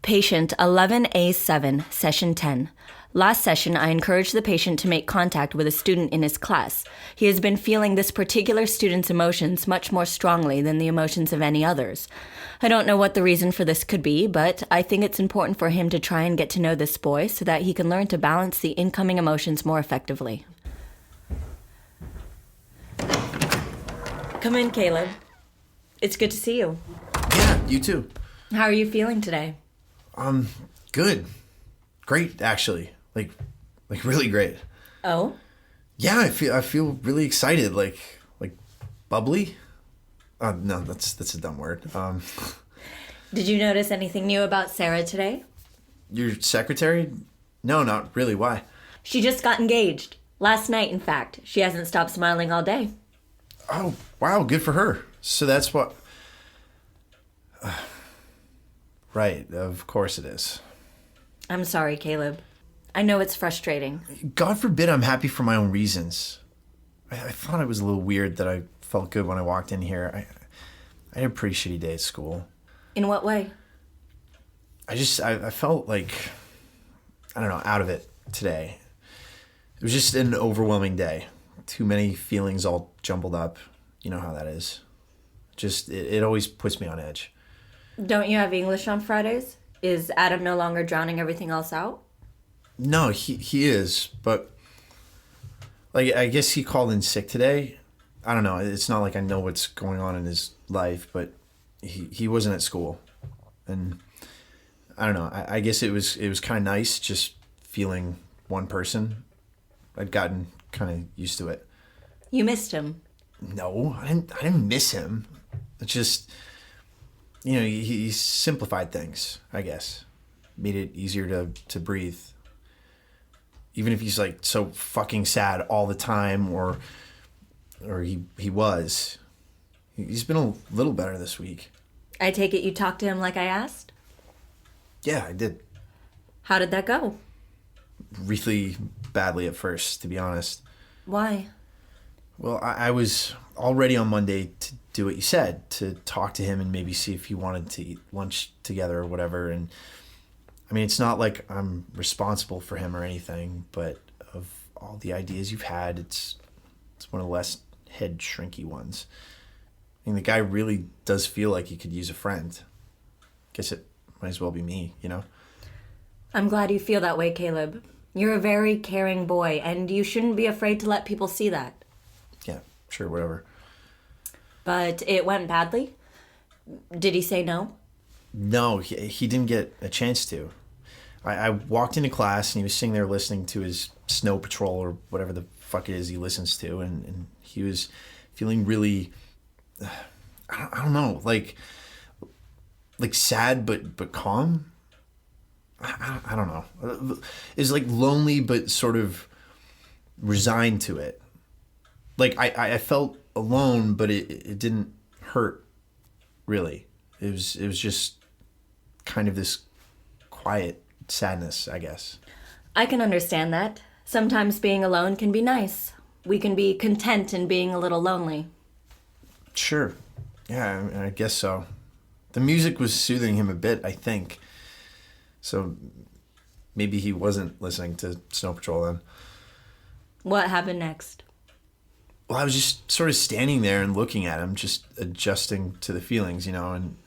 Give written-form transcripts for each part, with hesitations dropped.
Patient 11A-7, Session 10. Last session, I encouraged the patient to make contact with a student in his class. He has been feeling this particular student's emotions much more strongly than the emotions of any others. I don't know what the reason for this could be, but I think it's important for him to try and get to know this boy so that he can learn to balance the incoming emotions more effectively. Come in, Caleb. It's good to see you. Yeah, you too. How are you feeling today? Good. Great, actually. Like really great. Oh? Yeah, I feel really excited, like bubbly. No, that's a dumb word. Did you notice anything new about Sarah today? Your secretary? No, not really. Why? She just got engaged. Last night, in fact. She hasn't stopped smiling all day. Oh, wow, good for her. So that's what... Right, of course it is. I'm sorry, Caleb. I know it's frustrating. God forbid I'm happy for my own reasons. I thought it was a little weird that I felt good when I walked in here. I had a pretty shitty day at school. In what way? I felt like, I don't know, out of it today. It was just an overwhelming day. Too many feelings all jumbled up. You know how that is. It always puts me on edge. Don't you have English on Fridays? Is Adam no longer drowning everything else out? No, he is, but like I guess he called in sick today. I don't know. It's not like I know what's going on in his life, but he wasn't at school, and I don't know. I guess it was kind of nice just feeling one person. I'd gotten kind of used to it. You missed him. No, I didn't miss him. It's just, you know, he simplified things, I guess. Made it easier to breathe. Even if he's like so fucking sad all the time, or he was. He's been a little better this week. I take it you talked to him like I asked? Yeah, I did. How did that go? Really badly at first, to be honest. Why? Well, I was all ready on Monday to do what you said, to talk to him and maybe see if he wanted to eat lunch together or whatever. And I mean, it's not like I'm responsible for him or anything, but of all the ideas you've had, it's one of the less head shrinky ones. I mean, the guy really does feel like he could use a friend. Guess it might as well be me, you know? I'm glad you feel that way, Caleb. You're a very caring boy, and you shouldn't be afraid to let people see that. Yeah, sure, whatever. But it went badly? Did he say no? No, he didn't get a chance to. I walked into class and he was sitting there listening to his Snow Patrol or whatever the fuck it is he listens to, and he was feeling really, I don't know, like sad but calm. I don't know. It's like lonely but sort of resigned to it. Like I felt alone, but it didn't hurt really. It was just kind of this quiet sadness, I guess. I can understand that. Sometimes being alone can be nice. We can be content in being a little lonely. Sure. Yeah, I guess so. The music was soothing him a bit, I think. So maybe he wasn't listening to Snow Patrol then. What happened next? Well, I was just sort of standing there and looking at him, just adjusting to the feelings, you know, and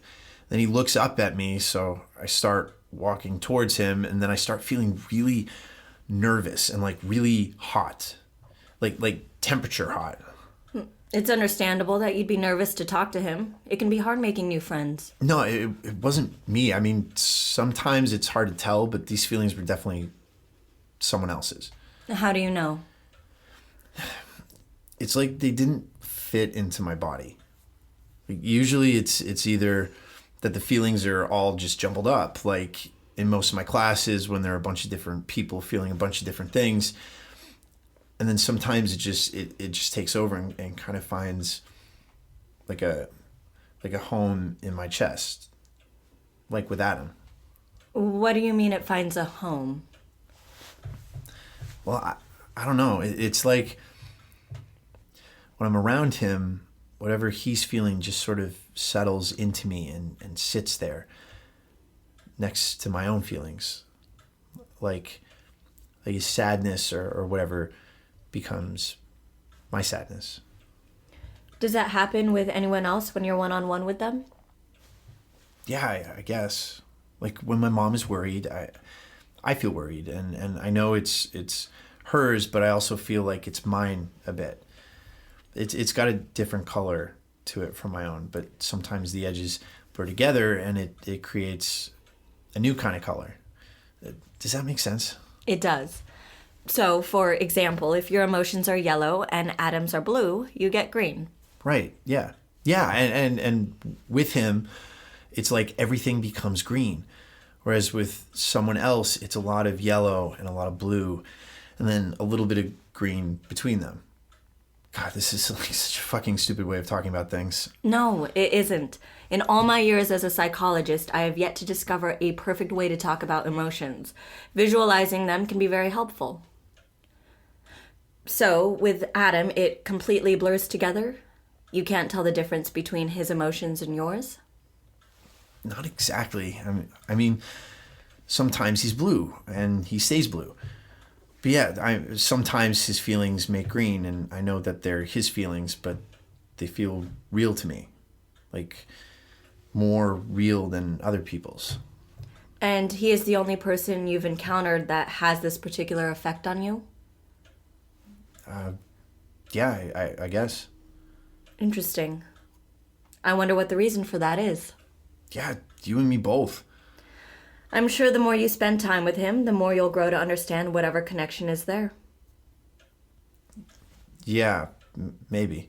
then he looks up at me, so I start walking towards him, and then I start feeling really nervous and like really hot, like temperature hot. It's understandable that you'd be nervous to talk to him. It can be hard making new friends. No, it wasn't me. I mean, sometimes it's hard to tell, but these feelings were definitely someone else's. How do you know? It's like they didn't fit into my body. Like, usually it's either that the feelings are all just jumbled up, like in most of my classes when there are a bunch of different people feeling a bunch of different things. And then sometimes it just takes over and kind of finds like a home in my chest, like with Adam. What do you mean it finds a home? Well, I don't know. It's like when I'm around him, whatever he's feeling just sort of settles into me and sits there. next to my own feelings. Like his sadness or whatever becomes my sadness. Does that happen with anyone else when you're one-on-one with them? Yeah, I guess. Like when my mom is worried, I feel worried, and I know it's hers, but I also feel like it's mine a bit. It's got a different color to it from my own, but sometimes the edges blur together and it creates a new kind of color. Does that make sense? It does. So, for example, if your emotions are yellow and Adam's are blue, you get green. Right. Yeah. Yeah. And with him, it's like everything becomes green. Whereas with someone else, it's a lot of yellow and a lot of blue and then a little bit of green between them. God, this is like such a fucking stupid way of talking about things. No, it isn't. In all my years as a psychologist, I have yet to discover a perfect way to talk about emotions. Visualizing them can be very helpful. So, with Adam, it completely blurs together? You can't tell the difference between his emotions and yours? Not exactly. I mean, sometimes he's blue and he stays blue. But yeah, sometimes his feelings make green, and I know that they're his feelings, but they feel real to me. Like, more real than other people's. And he is the only person you've encountered that has this particular effect on you? Yeah, I guess. Interesting. I wonder what the reason for that is. Yeah, you and me both. I'm sure the more you spend time with him, the more you'll grow to understand whatever connection is there. Yeah, maybe.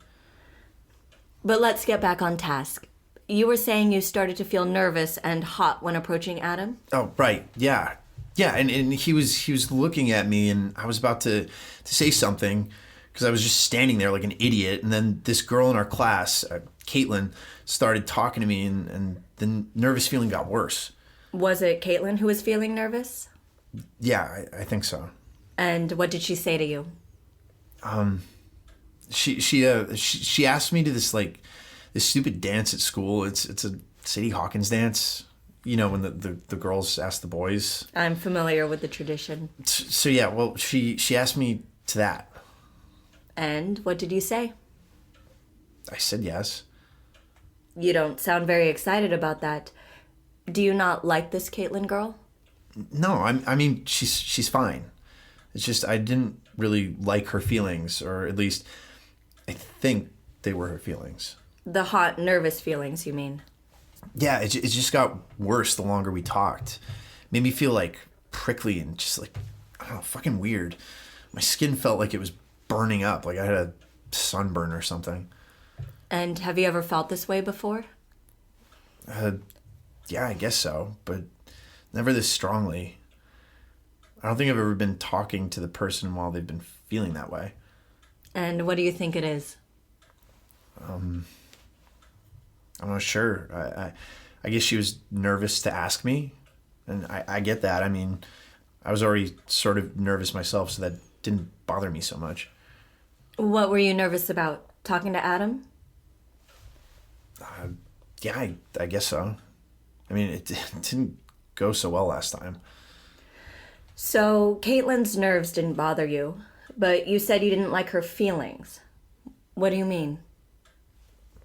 But let's get back on task. You were saying you started to feel nervous and hot when approaching Adam? Oh, right. Yeah. Yeah, and he was looking at me, and I was about to say something because I was just standing there like an idiot, and then this girl in our class, Caitlin, started talking to me, and the nervous feeling got worse. Was it Caitlin who was feeling nervous? Yeah, I think so. And what did she say to you? She asked me to this stupid dance at school. It's a Sadie Hawkins dance. You know, when the girls ask the boys. I'm familiar with the tradition. So yeah, well, she asked me to that. And what did you say? I said yes. You don't sound very excited about that. Do you not like this Caitlin girl? No, I mean she's fine. It's just I didn't really like her feelings, or at least I think they were her feelings. The hot, nervous feelings, you mean? Yeah, it just got worse the longer we talked. Made me feel like prickly and just like, I don't know, fucking weird. My skin felt like it was burning up, like I had a sunburn or something. And have you ever felt this way before? Yeah, I guess so, but never this strongly. I don't think I've ever been talking to the person while they've been feeling that way. And what do you think it is? I'm not sure. I guess she was nervous to ask me, and I get that. I mean, I was already sort of nervous myself, so that didn't bother me so much. What were you nervous about? Talking to Adam? Yeah, I guess so. I mean, it didn't go so well last time. So, Caitlin's nerves didn't bother you, but you said you didn't like her feelings. What do you mean?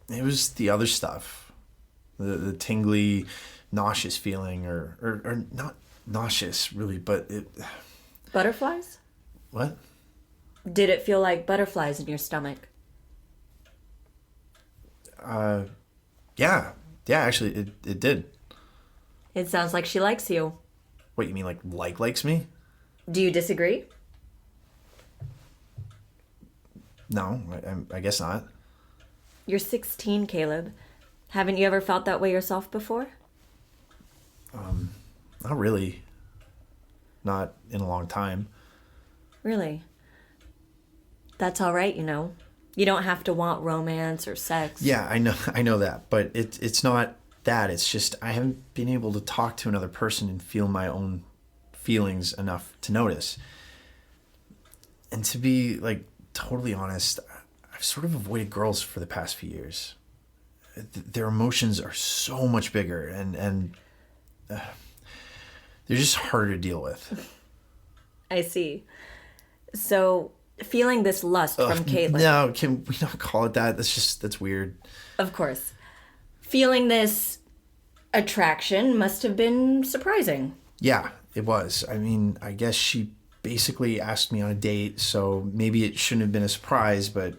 It was the other stuff. The tingly, nauseous feeling, or not nauseous, really, but it... Butterflies? What? Did it feel like butterflies in your stomach? Yeah, actually, it did. It sounds like she likes you. What, you mean likes me? Do you disagree? No, I guess not. You're 16, Caleb. Haven't you ever felt that way yourself before? Not really. Not in a long time. Really? That's all right, you know. You don't have to want romance or sex. Yeah, I know that, but it's not that. It's just I haven't been able to talk to another person and feel my own feelings enough to notice. And to be totally honest, I've sort of avoided girls for the past few years. Their emotions are so much bigger, and They're just harder to deal with. I see. So, feeling this lust from Caitlin. No, can we not call it that? That's weird. Of course. Feeling this attraction must have been surprising. Yeah, it was. I mean, I guess she basically asked me on a date, so maybe it shouldn't have been a surprise, but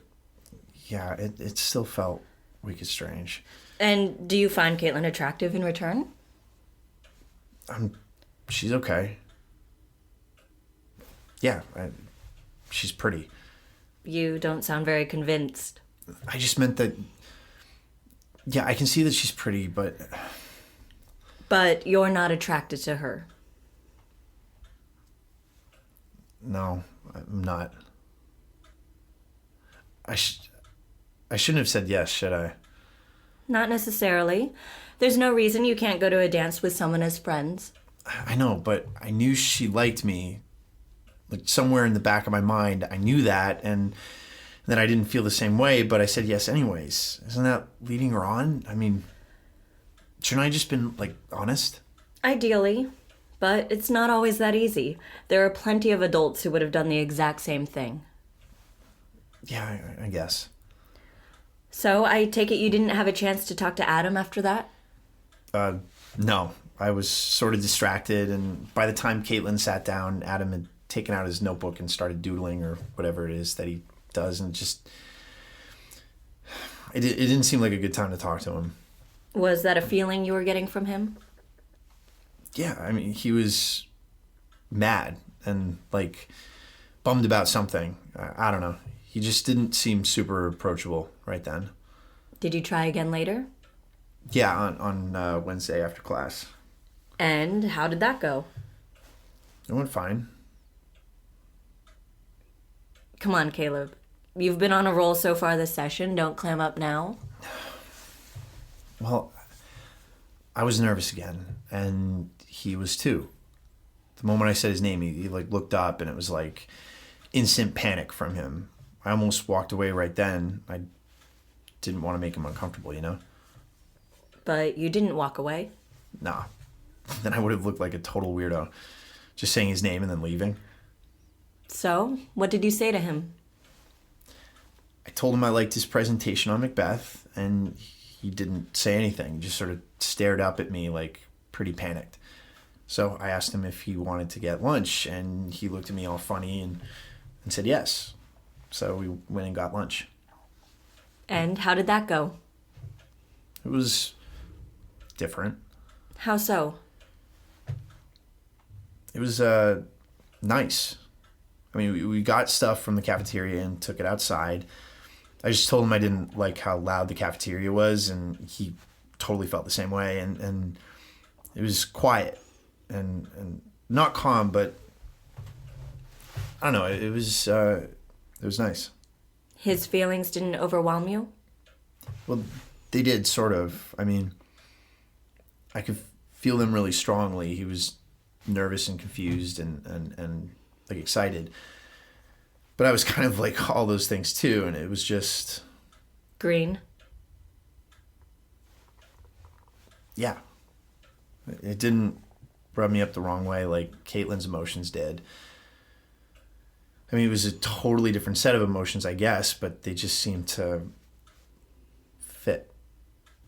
yeah, it still felt wicked strange. And do you find Caitlin attractive in return? She's okay. Yeah, she's pretty. You don't sound very convinced. I just meant that, yeah, I can see that she's pretty, but... But you're not attracted to her. No, I'm not. I shouldn't have said yes, should I? Not necessarily. There's no reason you can't go to a dance with someone as friends. I know, but I knew she liked me. Like, somewhere in the back of my mind, I knew that, and then I didn't feel the same way, but I said yes anyways. Isn't that leading her on? I mean, shouldn't I just been, like, honest? Ideally. But it's not always that easy. There are plenty of adults who would have done the exact same thing. Yeah, I guess. So, I take it you didn't have a chance to talk to Adam after that? No. I was sort of distracted, and by the time Caitlin sat down, Adam had taken out his notebook and started doodling or whatever it is that he does, and just... It didn't seem like a good time to talk to him. Was that a feeling you were getting from him? Yeah, I mean, he was mad and, like, bummed about something. I don't know. He just didn't seem super approachable right then. Did you try again later? Yeah, on Wednesday after class. And how did that go? It went fine. Come on, Caleb. You've been on a roll so far this session. Don't clam up now. Well, I was nervous again, and he was too. The moment I said his name, he like looked up, and it was like instant panic from him. I almost walked away right then. I didn't want to make him uncomfortable, you know? But you didn't walk away? Nah. Then I would have looked like a total weirdo, just saying his name and then leaving. So, what did you say to him? I told him I liked his presentation on Macbeth, and he didn't say anything. He just sort of stared up at me like pretty panicked. So I asked him if he wanted to get lunch, and he looked at me all funny and said yes. So we went and got lunch. And how did that go? It was different. How so? It was nice. I mean, we got stuff from the cafeteria and took it outside. I just told him I didn't like how loud the cafeteria was, and he totally felt the same way. And it was quiet and not calm, but I don't know. It was nice. His feelings didn't overwhelm you? Well, they did, sort of. I mean, I could feel them really strongly. He was nervous and confused and like excited. But I was kind of like all those things too, and it was just... Green? Yeah. It didn't rub me up the wrong way like Caitlin's emotions did. I mean, it was a totally different set of emotions, I guess, but they just seemed to fit.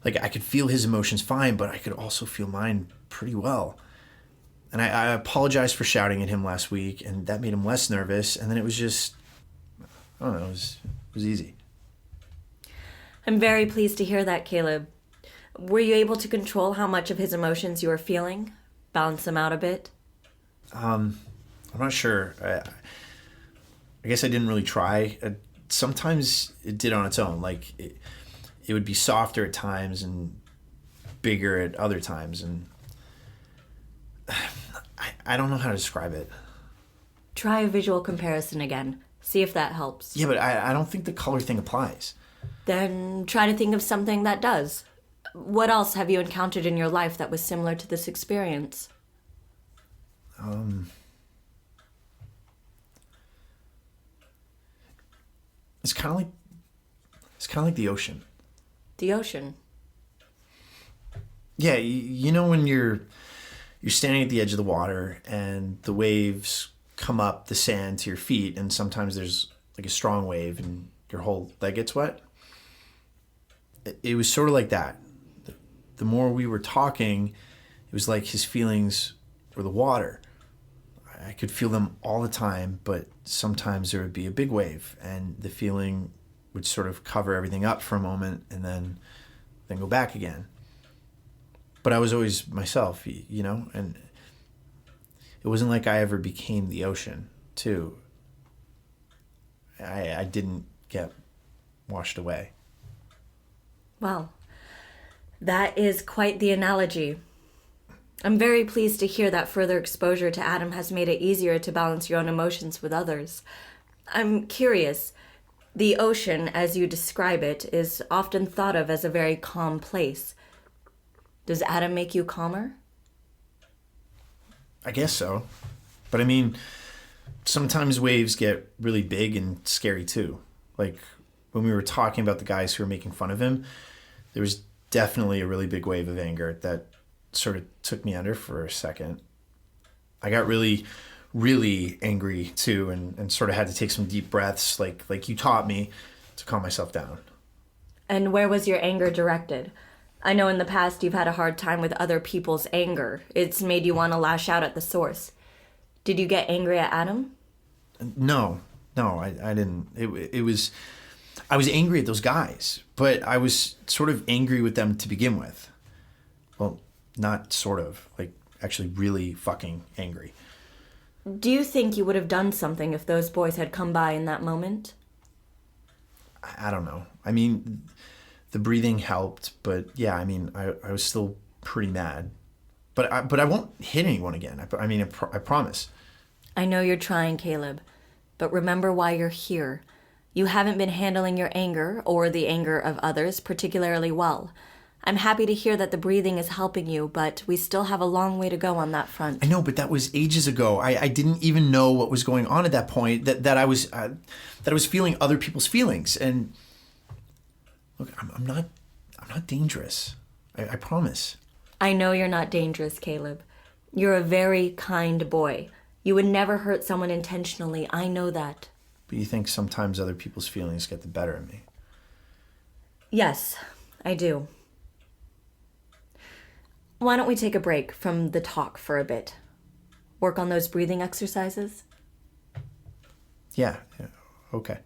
Like, I could feel his emotions fine, but I could also feel mine pretty well. And I apologized for shouting at him last week, and that made him less nervous, and then it was just, I don't know, it was easy. I'm very pleased to hear that, Caleb. Were you able to control how much of his emotions you were feeling? Balance them out a bit? I'm not sure. I guess I didn't really try. Sometimes it did on its own. Like, it would be softer at times and bigger at other times. And I don't know how to describe it. Try a visual comparison again. See if that helps. Yeah, but I don't think the color thing applies. Then try to think of something that does. What else have you encountered in your life that was similar to this experience? It's kind of like the ocean. The ocean. Yeah, you know when you're you're standing at the edge of the water and the waves come up the sand to your feet, and sometimes there's like a strong wave and your whole leg gets wet. It was sort of like that. The more we were talking, it was like his feelings were the water. I could feel them all the time, but sometimes there would be a big wave and the feeling would sort of cover everything up for a moment and then go back again. But I was always myself, you know, and it wasn't like I ever became the ocean, too. I didn't get washed away. Well, that is quite the analogy. I'm very pleased to hear that further exposure to Adam has made it easier to balance your own emotions with others. I'm curious. The ocean, as you describe it, is often thought of as a very calm place. Does Adam make you calmer? I guess so. But I mean, sometimes waves get really big and scary too. Like when we were talking about the guys who were making fun of him, there was definitely a really big wave of anger that sort of took me under for a second. I got really, really angry too, and sort of had to take some deep breaths like you taught me to calm myself down. And where was your anger directed? I know in the past you've had a hard time with other people's anger. It's made you want to lash out at the source. Did you get angry at Adam? No, I didn't. It was, I was angry at those guys, but I was sort of angry with them to begin with. Well, not sort of, like actually really fucking angry. Do you think you would have done something if those boys had come by in that moment? I don't know. I mean, the breathing helped, but yeah, I mean, I was still pretty mad. But I won't hit anyone again. I promise. I know you're trying, Caleb, but remember why you're here. You haven't been handling your anger, or the anger of others, particularly well. I'm happy to hear that the breathing is helping you, but we still have a long way to go on that front. I know, but that was ages ago. I didn't even know what was going on at that point, that I was feeling other people's feelings. And look, I'm not dangerous. I promise. I know you're not dangerous, Caleb. You're a very kind boy. You would never hurt someone intentionally. I know that. But you think sometimes other people's feelings get the better of me? Yes, I do. Why don't we take a break from the talk for a bit? Work on those breathing exercises? Yeah, okay.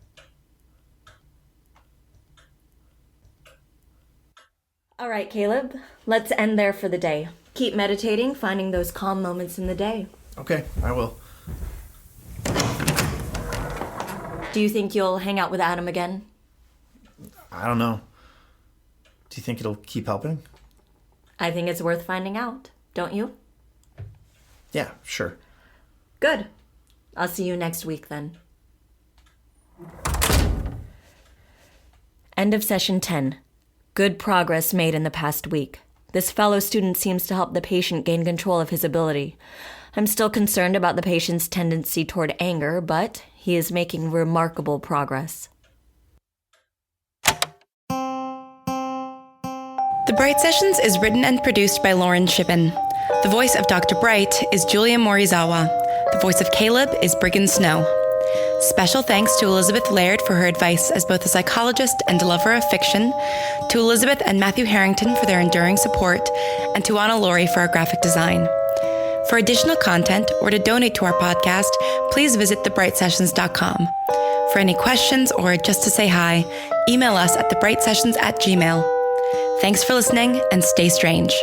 All right, Caleb, let's end there for the day. Keep meditating, finding those calm moments in the day. Okay, I will. Do you think you'll hang out with Adam again? I don't know. Do you think it'll keep helping? I think it's worth finding out, don't you? Yeah, sure. Good. I'll see you next week then. End of session 10. Good progress made in the past week. This fellow student seems to help the patient gain control of his ability. I'm still concerned about the patient's tendency toward anger, but he is making remarkable progress. The Bright Sessions is written and produced by Lauren Shippen. The voice of Dr. Bright is Julia Morizawa. The voice of Caleb is Brigham Snow. Special thanks to Elizabeth Laird for her advice as both a psychologist and a lover of fiction, to Elizabeth and Matthew Harrington for their enduring support, and to Anna Laurie for our graphic design. For additional content or to donate to our podcast, please visit thebrightsessions.com. For any questions or just to say hi, email us at thebrightsessions@gmail.com. Thanks for listening and stay strange.